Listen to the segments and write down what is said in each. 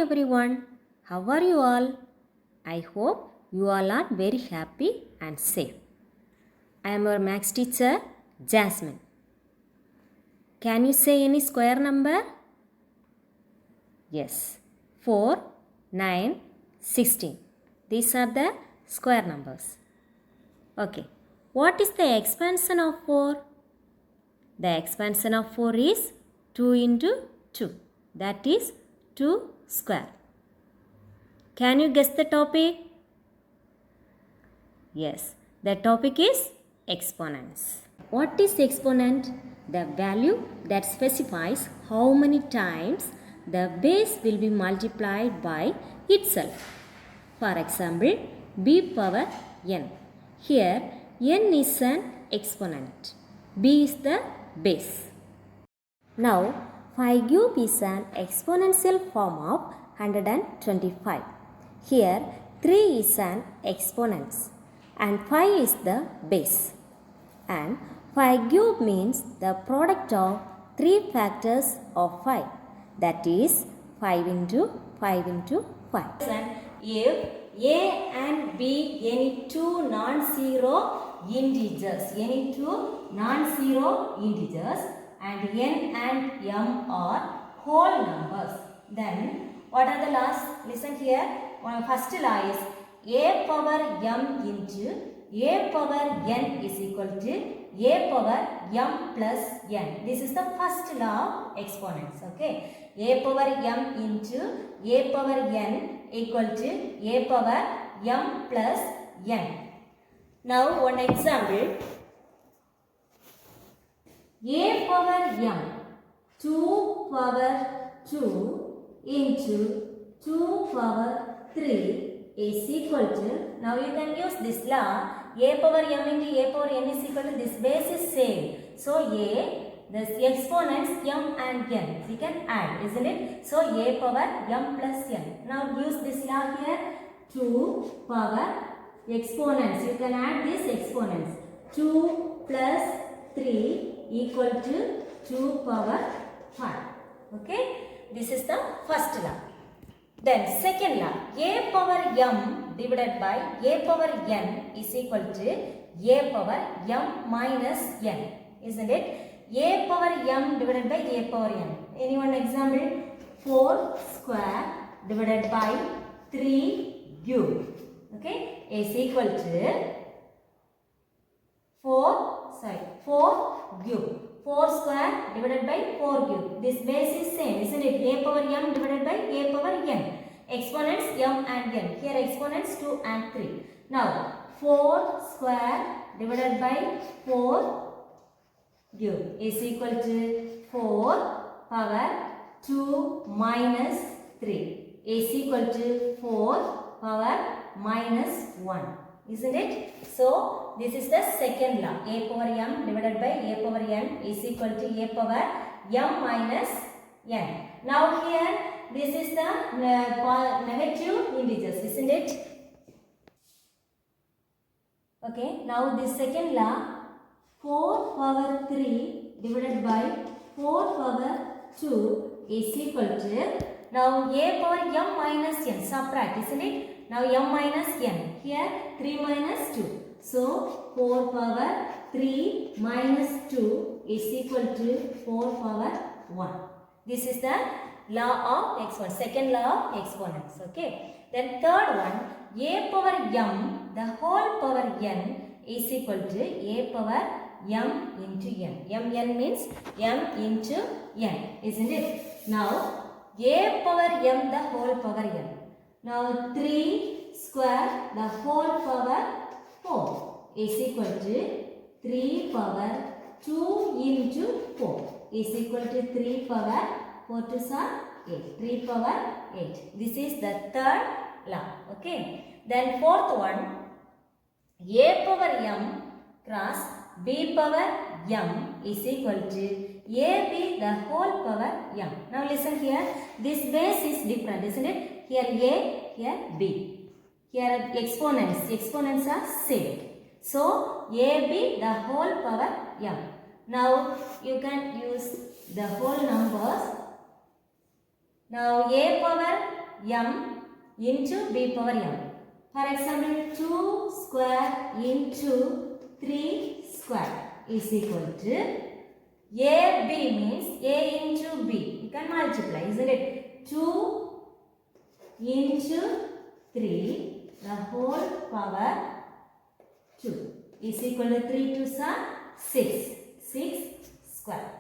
everyone, how are you all? I hope you all are very happy and safe. I am your maths teacher, Jasmine. Can you say any square number? Yes, 4, 9, 16. These are the square numbers. Okay, what is the expansion of 4? The expansion of 4 is 2 into 2. That is 2 square. Can you guess the topic? Yes, the topic is exponents. What is exponent? The value that specifies how many times the base will be multiplied by itself. For example, b power n. Here, n is an exponent. B is the base. Now, 5 cube is an exponential form of 125. Here, 3 is an exponent and 5 is the base. And 5 cube means the product of 3 factors of 5. That is 5 into 5 into 5. And if A and B any two non-zero integers, and n and m are whole numbers, then what are the laws? Listen here. First law is a power m into a power n is equal to a power m plus n. This is the first law of exponents. Okay. A power m into a power n equal to a power m plus n. Now one example. A power m 2 power 2 into 2 power 3 is equal to, now you can use this law, a power m into a power n is equal to, this base is same. So the exponents m and n, we can add, isn't it? So a power m plus n. Now use this law here, 2 power exponents, you can add these exponents, 2 plus 3 equal to 2 power 5. Okay, this is the first law. Then second law, a power m divided by a power n is equal to a power m minus n, isn't it? A power m divided by a power n. Anyone example? 4 square divided by 3 cube. Okay, is equal to 4 cube. 4 square divided by 4 cube. This base is same, isn't it? A power m divided by a power n. Exponents m and n. Here exponents 2 and 3. Now 4 square divided by 4 cube is equal to 4 power 2 minus 3 is equal to 4 power minus 1. Isn't it? So, this is the second law. A power m divided by a power n is equal to a power m minus n. Now here, this is the negative integers, isn't it? Okay, now this second law, 4 power 3 divided by 4 power 2 is equal to, now a power m minus n, subtract, isn't it? Now m minus n, here 3 minus 2. So 4 power 3 minus 2 is equal to 4 power 1. This is the law of exponents, second law of exponents. Okay. Then third one, a power m, the whole power n is equal to a power m into n. Mn means m into n, isn't it? Now a power m, the whole power n. Now 3 square, the whole power 4 is equal to 3 power 2 into 4 is equal to 3 power 4 to 8. 3 power 8. This is the third law. Okay. Then fourth one, a power m cross b power m is equal to ab the whole power m. Now listen here. This base is different, isn't it? Here a, here b. Here exponents are same. So ab the whole power m. Now you can use the whole numbers. Now a power m into b power m. For example, 2 square into 3 square is equal to ab means a into b. You can multiply, isn't it? 2 into 3 the whole power 2 is equal to 3 to 6. 6 square.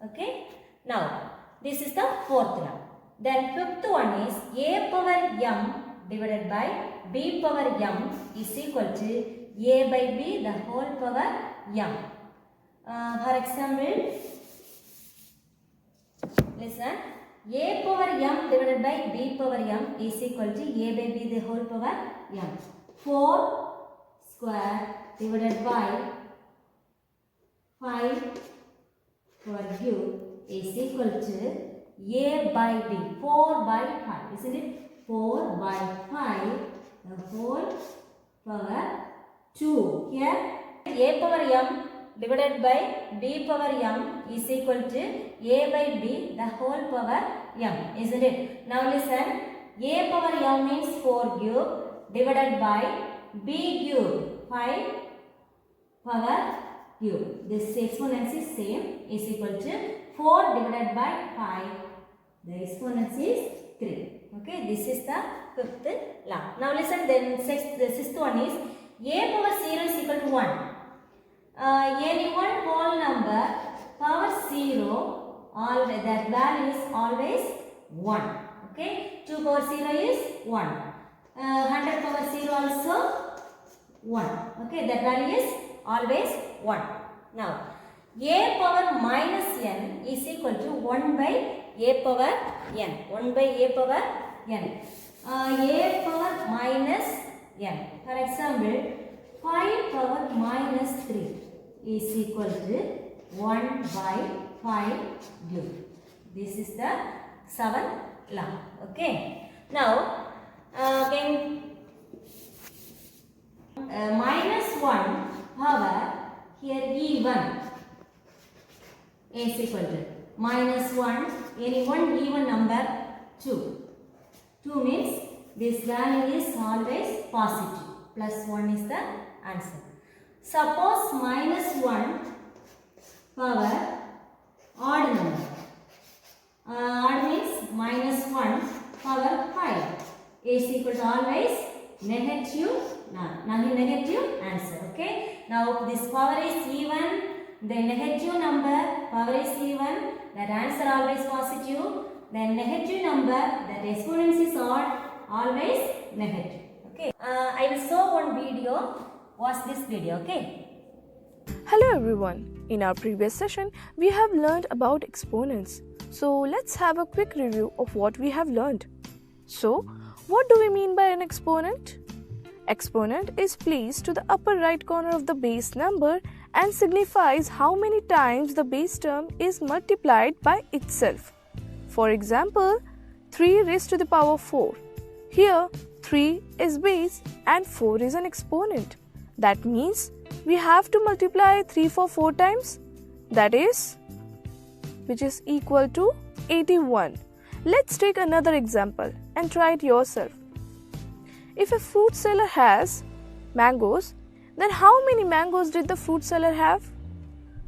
Okay. Now, this is the fourth law. Then fifth one is a power m divided by b power m is equal to a by b the whole power m. For example, listen. A power m divided by b power m is equal to a by b the whole power m. 4 square divided by 5 power cube is equal to a by b. 4 by 5, isn't it? 4 by 5 the whole power 2. Here a power m divided by b power m is equal to a by b the whole power m, isn't it? Now listen, a power m means 4 cube divided by b cube 5 power cube. This exponent is same, is equal to 4 divided by 5. The exponent is 3. Okay, this is the fifth law. Now listen, then the sixth one is a power 0 is equal to 1. Any one whole number power 0, that value is always 1. Okay, 2 power 0 is 1. 100 power 0 also 1. Okay, that value is always 1. Now, a power minus n is equal to 1 by a power n. 1 by a power n. A power minus n. For example, 5 power minus 3 is equal to 1 by 5 cube. This is the seventh law. Okay. Now, minus 1 power here even is equal to minus 1, any one even number 2. 2 means this value is always positive. Plus 1 is the answer. Suppose minus 1 power odd number. Odd means minus 1 power 5 is equal to always negative answer. Okay. Now this power is even, the negative number power is even, that answer always positive. Then negative number, that exponent is odd, always negative. Okay. I will show one video. Watch this video. Okay. Hello everyone. In our previous session, we have learned about exponents. So let's have a quick review of what we have learned. So, what do we mean by an exponent? Exponent is placed to the upper right corner of the base number and signifies how many times the base term is multiplied by itself. For example, 3 raised to the power 4. Here, 3 is base and 4 is an exponent. That means we have to multiply 3 for 4 times. That is, which is equal to 81. Let's take another example and try it yourself. If a fruit seller has mangoes, then how many mangoes did the fruit seller have?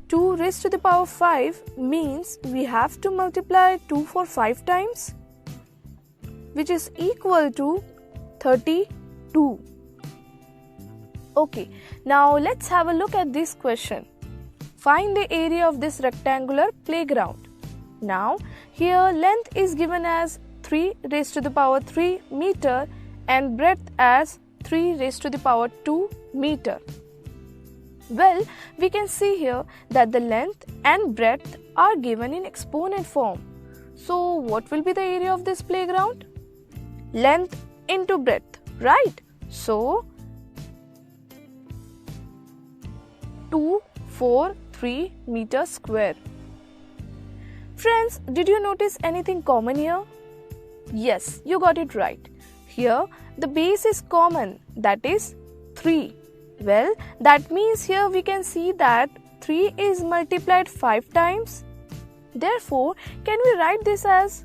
2 raised to the power 5 means we have to multiply 2 for 5 times, which is equal to 32. Okay, now let's have a look at this question. Find the area of this rectangular playground. Now, here length is given as 3 raised to the power 3 meter and breadth as 3 raised to the power 2 meter. Well, we can see here that the length and breadth are given in exponent form. So, what will be the area of this playground? Length into breadth, right? So, 243 meters square. Friends, did you notice anything common here? Yes, you got it right. Here, the base is common, that is 3. Well, that means here we can see that 3 is multiplied 5 times. Therefore, can we write this as?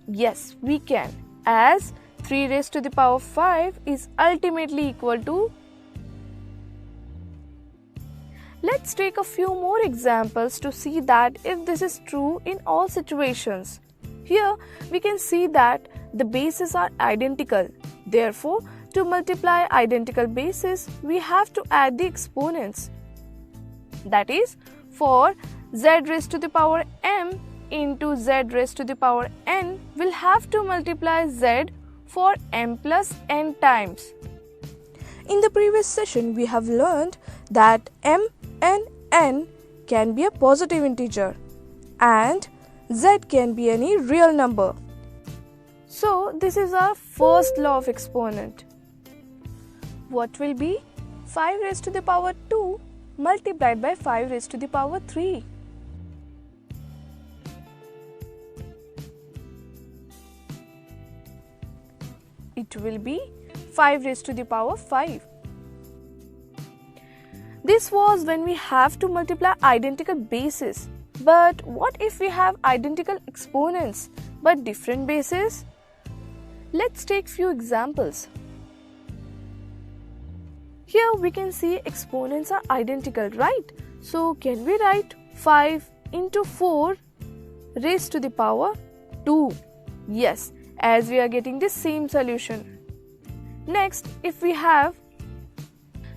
Yes, we can. as 3 raised to the power 5 is ultimately equal to. Let's take a few more examples to see that if this is true in all situations. Here we can see that the bases are identical. Therefore, to multiply identical bases, we have to add the exponents. That is, for z raised to the power m into z raised to the power n, we'll have to multiply z for m plus n times. In the previous session, we have learned that m and n can be a positive integer and z can be any real number. So, this is our first law of exponent. What will be 5 raised to the power 2 multiplied by 5 raised to the power 3? It will be 5 raised to the power 5. This was when we have to multiply identical bases. But what if we have identical exponents but different bases? Let's take few examples. Here we can see exponents are identical, right? So can we write 5 into 4 raised to the power 2? Yes, as we are getting the same solution. Next, if we have,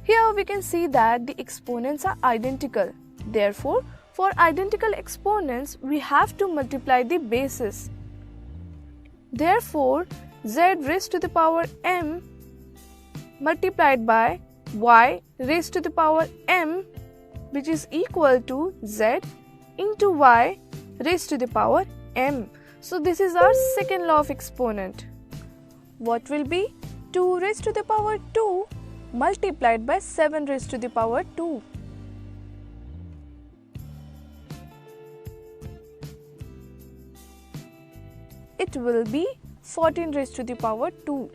here we can see that the exponents are identical. Therefore, for identical exponents, we have to multiply the bases. Therefore, z raised to the power m multiplied by y raised to the power m, which is equal to z into y raised to the power m. So this is our second law of exponent. What will be 2 raised to the power 2 multiplied by 7 raised to the power 2? It will be 14 raised to the power 2.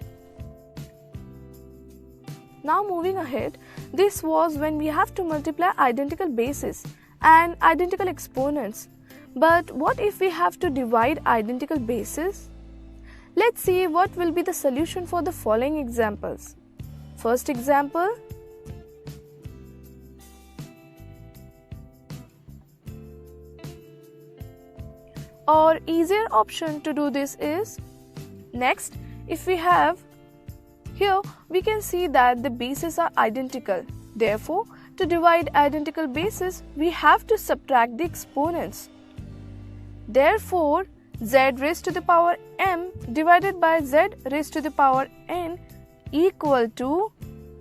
Now moving ahead, this was when we have to multiply identical bases and identical exponents. But what if we have to divide identical bases? Let's see what will be the solution for the following examples. First example, or easier option to do this is, next, if we have, here we can see that the bases are identical. Therefore, to divide identical bases, we have to subtract the exponents. Therefore, z raised to the power m divided by z raised to the power n equal to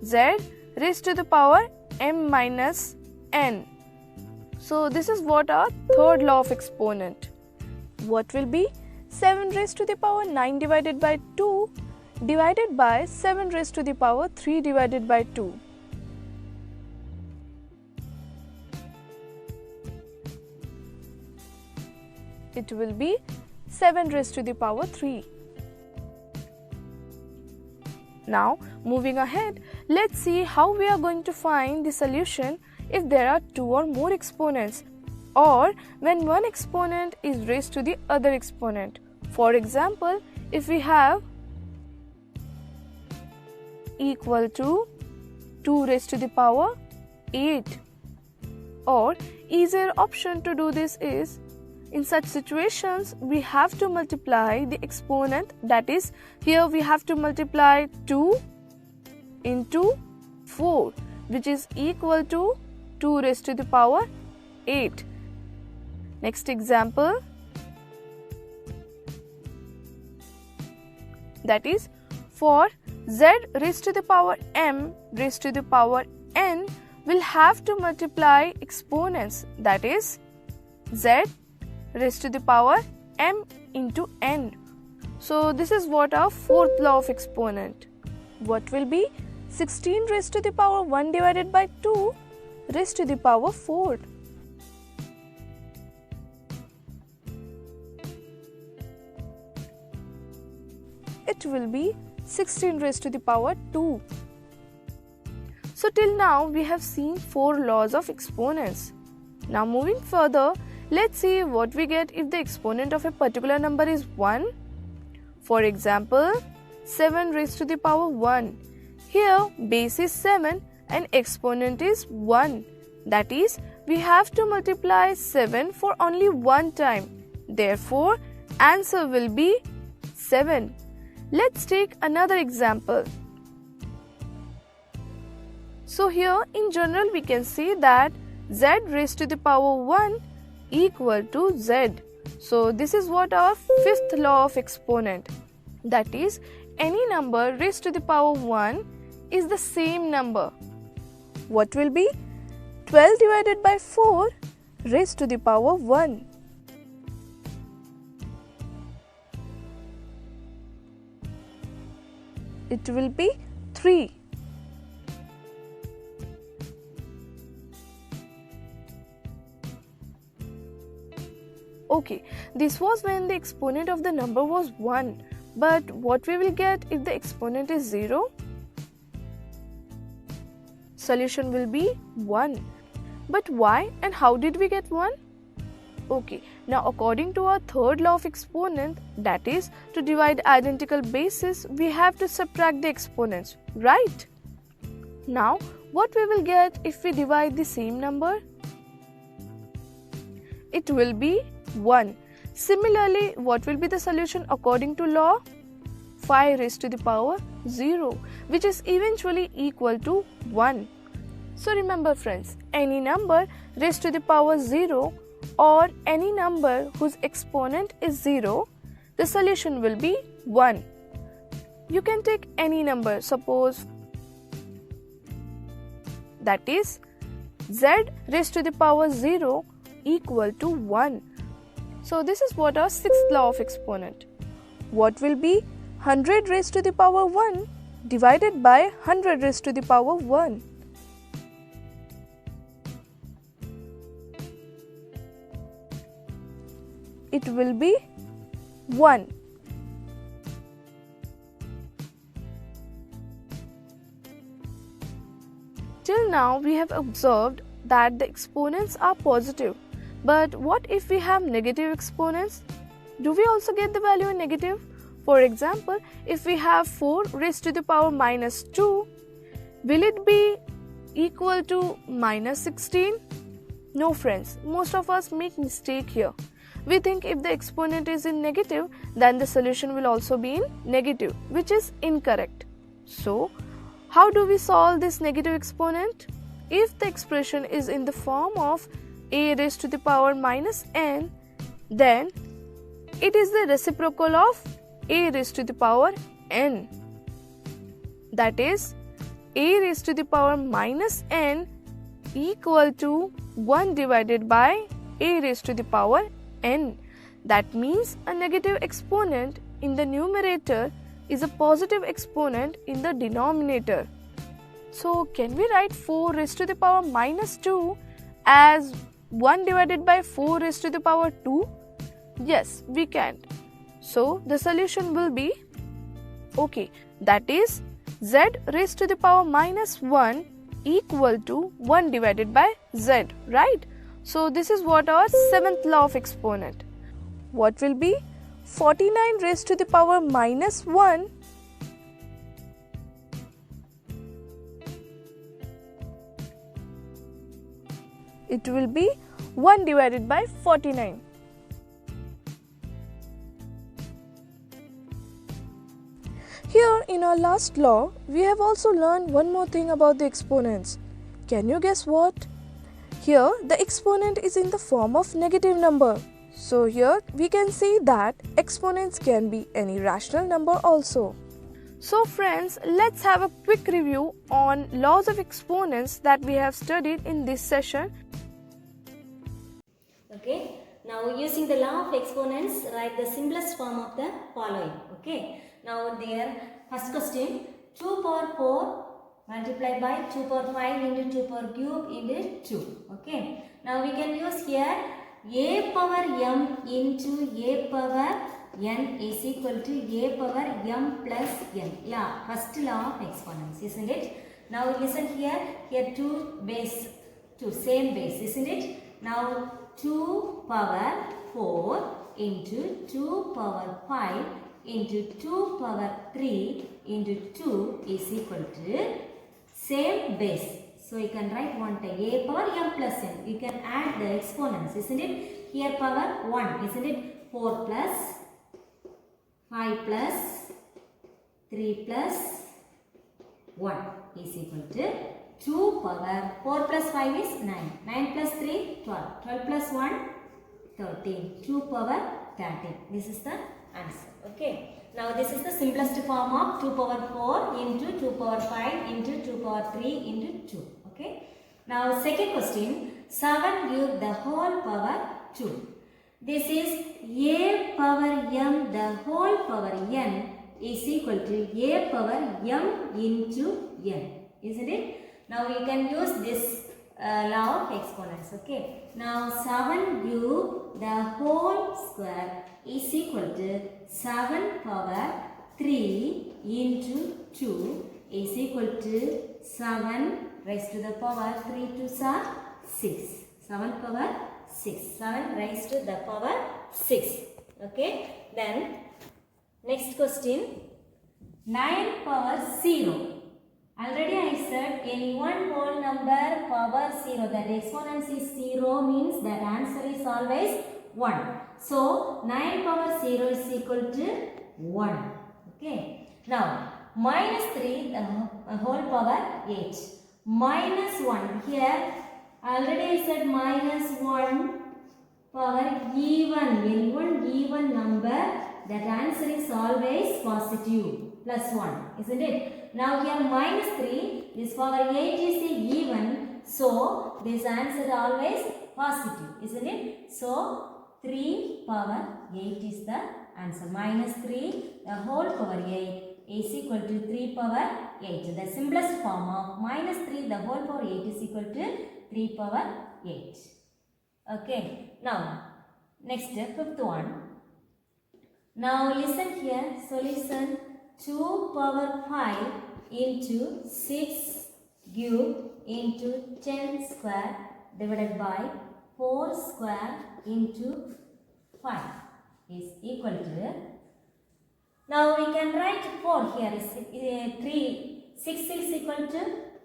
z raised to the power m minus n. So, this is what our third law of exponent. What will be 7 raised to the power 9 divided by 2 divided by 7 raised to the power 3 divided by 2? It will be 7 raised to the power 3. Now, moving ahead, let's see how we are going to find the solution if there are 2 or more exponents, or when one exponent is raised to the other exponent. For example, if we have equal to 2 raised to the power 8, or easier option to do this is, in such situations, we have to multiply the exponent, that is, here we have to multiply 2 into 4, which is equal to 2 raised to the power 8. Next example, that is, for z raised to the power m raised to the power n, we'll have to multiply exponents, that is, z raised to the power m into n. So this is what our fourth law of exponent. What will be 16 raised to the power 1 divided by 2 raised to the power 4? It will be 16 raised to the power 2. So till now we have seen 4 laws of exponents. Now moving further, let's see what we get if the exponent of a particular number is 1. For example, 7 raised to the power 1. Here base is 7 and exponent is 1. That is, we have to multiply 7 for only one time. Therefore, answer will be 7. Let's take another example. So here in general we can see that z raised to the power 1 equal to z. So this is what our fifth law of exponent. That is, any number raised to the power 1 is the same number. What will be 12 divided by 4 raised to the power 1? It will be 3. Okay, this was when the exponent of the number was 1. But what we will get if the exponent is 0? Solution will be 1. But why and how did we get 1? Okay, now according to our third law of exponent, that is, to divide identical bases, we have to subtract the exponents, right? Now, what we will get if we divide the same number? It will be 1. Similarly, what will be the solution according to law? 5 raised to the power 0, which is eventually equal to 1. So remember friends, any number raised to the power 0 or any number whose exponent is 0, the solution will be 1. You can take any number, suppose that is z raised to the power 0 equal to 1. So this is what our sixth law of exponent. What will be 100 raised to the power 1 divided by 100 raised to the power 1? It will be 1. Till now we have observed that the exponents are positive. But what if we have negative exponents? Do we also get the value in negative? For example, if we have 4 raised to the power minus 2, will it be equal to minus 16? No friends, most of us make mistake here. We think if the exponent is in negative, then the solution will also be in negative, which is incorrect. So, how do we solve this negative exponent? If the expression is in the form of a raised to the power minus n, then it is the reciprocal of a raised to the power n. That is, a raised to the power minus n equal to 1 divided by a raised to the power n. That means a negative exponent in the numerator is a positive exponent in the denominator. So, can we write 4 raised to the power minus 2 as 1 divided by 4 raised to the power 2? Yes, we can. So, the solution will be, okay, that is z raised to the power minus 1 equal to 1 divided by z, right? So, this is what our seventh law of exponent. What will be 49 raised to the power minus 1? It will be 1 divided by 49. Here in our last law, we have also learned one more thing about the exponents. Can you guess what? Here the exponent is in the form of negative number. So here we can see that exponents can be any rational number also. So friends, let's have a quick review on laws of exponents that we have studied in this session. Okay, now using the law of exponents, write the simplest form of the following. Okay, now there, first question, 2 power 4 multiplied by 2 power 5 into 2 power cube into 2. Okay, now we can use here a power m into a power n is equal to a power m plus n. Yeah, first law of exponents, isn't it? Now listen here 2 base, 2 same base, isn't it? Now 2 power 4 into 2 power 5 into 2 power 3 into 2 is equal to same base. So you can write one time a power m plus n. You can add the exponents, isn't it? Here power 1, isn't it? 4 plus 5 plus 3 plus 1 is equal to 2 power 4 plus 5 is 9. 9 plus 3, 12. 12 plus 1, 13. 2 power 13. This is the answer. Okay. Now this is the simplest form of 2 power 4 into 2 power 5 into 2 power 3 into 2. Okay. Now second question. 7 cube the whole power 2. This is a power m the whole power n is equal to a power m into n. Isn't it? Now you can use this law of exponents. Okay. Now 7 cube the whole square is equal to 7 power 3 into 2 is equal to 7 raised to the power 3 2s are 6. 7 power 6. 7 raised to the power 6. Okay. Then next question. 9 power 0. Already I said any one whole number power 0, that exponent is 0 means that answer is always 1. So 9 power 0 is equal to 1. Okay. Now minus 3 the whole power 8. Minus 1. Here already I said minus 1 power even. Any one even number, that answer is always positive. Plus 1. Isn't it? Now here minus 3. This power 8 is a even. So this answer always positive. Isn't it? So 3 power 8 is the answer. Minus 3 the whole power 8 is equal to 3 power 8. The simplest form of minus 3 the whole power 8 is equal to 3 power 8. Okay. Now next fifth one. Now listen here. Solution. 2 power 5 into 6 cube into 10 square divided by 4 square into 5 is equal to. Now we can write 4 here is 3. 6 is equal to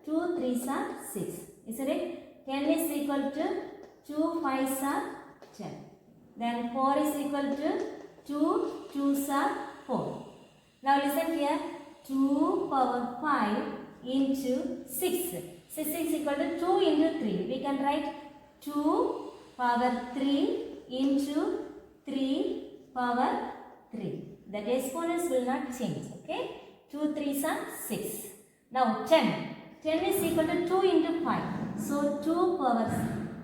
2 3s are 6. Isn't it? 10 is equal to 2 5s are 10. Then 4 is equal to 2 2s are 4. Now listen here. 2 power 5 into 6. 6 is equal to 2 into 3. We can write 2 power 3 into 3 power 3. The exponents will not change. Okay. 2 3s are 6. Now 10. 10 is equal to 2 into 5. So 2 power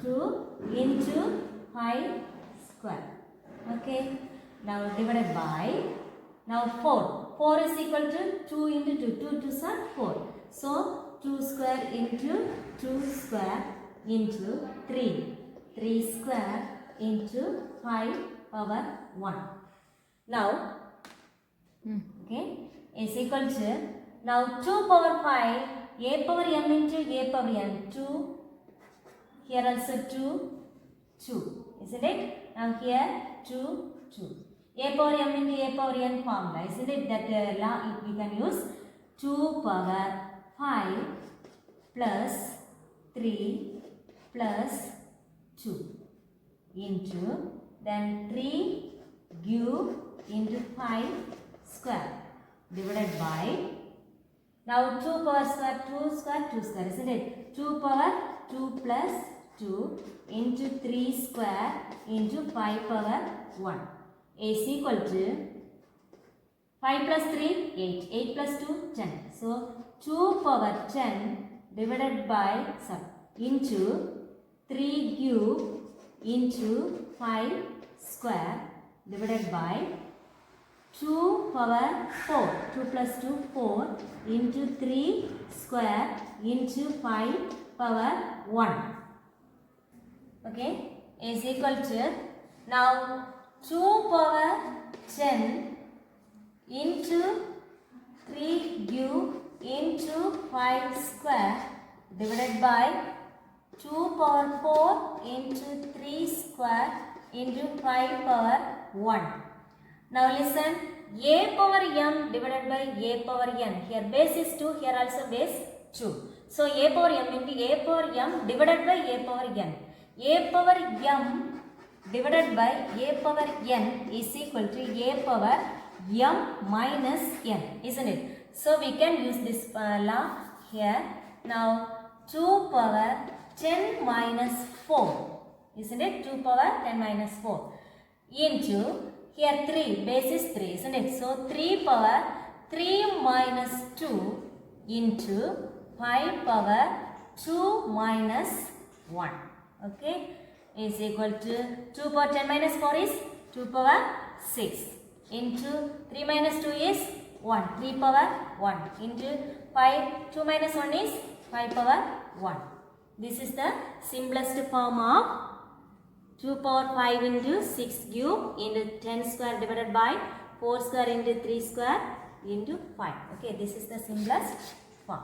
2 into 5 square. Okay. Now divided by. Now 4. 4 is equal to 2 into 2. 2 2s are 4. So 2 square into 2 square into 3. 3 square into 5 power 1. Now, okay, is equal to, now 2 power 5, a power m into a power n, 2, here also 2, 2, isn't it? Now here 2, 2. A power m into a power n formula, isn't it? That law we can use 2 power 5 plus 3 plus 2 into then 3 cube into 5 square divided by, now 2 power square 2 square 2 square, isn't it? 2 power 2 plus 2 into 3 square into 5 power 1 is equal to 5 plus 3 8, 8 plus 2 10. So 2 power 10 divided by into 3 cube into 5 square divided by 2 power 4, 2 plus 2 4 into 3 square into 5 power 1. Okay, is equal to, now 2 power 10 into 3 cube into 5 square divided by 2 power 4 into 3 square into 5 power 1. Now listen, a power m divided by a power n. Here base is 2, here also base 2. So a power m into a power m divided by a power n. A power m divided by a power n is equal to a power m minus n, isn't it? So we can use this law here. Now 2 power 10 minus 4, isn't it? 2 power 10 minus 4 into here 3, base is 3, isn't it? So 3 power 3 minus 2 into 5 power 2 minus 1, okay, is equal to 2 power 10 minus 4 is 2 power 6 into 3 minus 2 is 1, 3 power 1 into 5, 2 minus 1 is 5 power 1. This is the simplest form of 2 power 5 into 6 cube into 10 square divided by 4 square into 3 square into 5. Okay, this is the simplest form.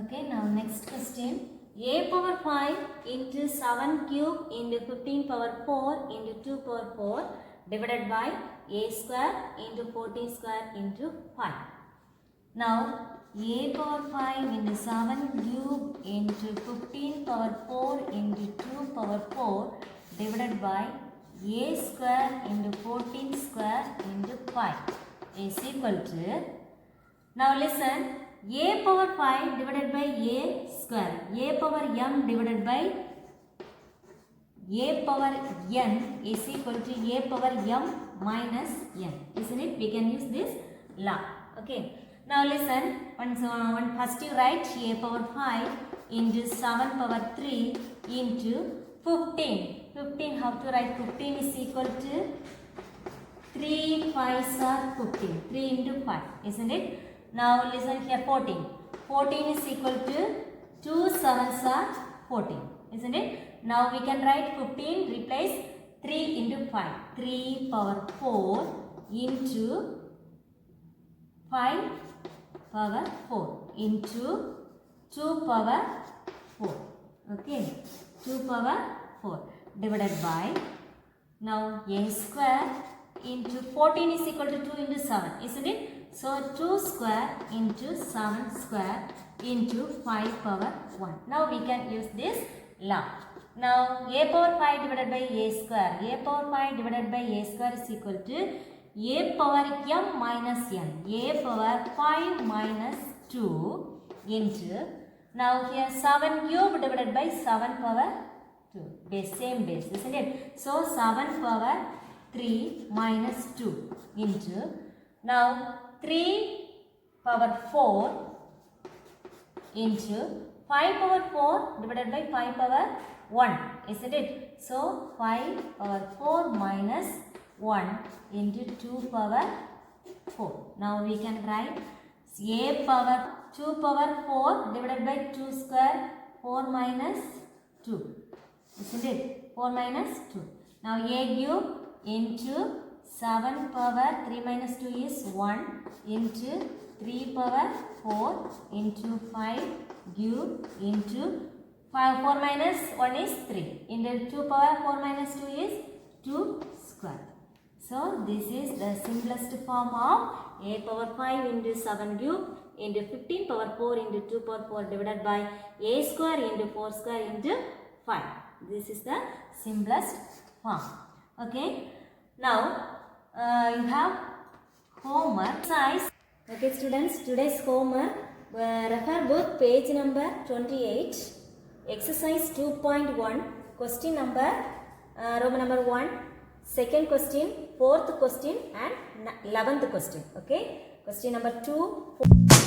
Okay, now next question. A power 5 into 7 cube into 15 power 4 into 2 power 4 divided by a square into 14 square into 5. Now a power 5 into 7 cube into 15 power 4 into 2 power 4 divided by a square into 14 square into 5 is equal to, now listen, a power 5 divided by a square, a power m divided by a power n is equal to a power m minus n, isn't it? We can use this law. Okay. Now listen, first you write a power 5 into 7 power 3 into 15. 15, how to write 15 is equal to 3 5s are 15, 3 into 5, isn't it? Now listen here 14. 14 is equal to 2 7s are 14, isn't it? Now we can write 15, replace 3 into 5. 3 power 4 into 5 power 4 into 2 power 4. Okay, 2 power 4 divided by, now a square into 14 is equal to 2 into 7, isn't it? So 2 square into 7 square into 5 power 1. Now we can use this law. Now a power 5 divided by a square. A power 5 divided by a square is equal to a power m minus n. A power 5 minus 2 into, now here 7 cube divided by 7 power 2. Base, same base, isn't it? So 7 power 3 minus 2 into, now 3 power 4 into 5 power 4 divided by 5 power 1, isn't it? So 5 power 4 minus 1 into 2 power 4. Now we can write a power 2 power 4 divided by 2 square, 4 minus 2, isn't it? 4 minus 2. Now a cube into 7 power 3 minus 2 is 1 into 3 power 4 into 5 cube into 4 minus 1 is 3 into 2 power 4 minus 2 is 2 square. So this is the simplest form of a power 5 into 7 cube into 15 power 4 into 2 power 4 divided by a square into 4 square into 5. This is the simplest form. Okay. Now you have homework size. Okay students, today's homework, refer book page number 28, exercise 2.1, question number Roman number 1, second question, fourth question and 11th question. Okay, question number 2.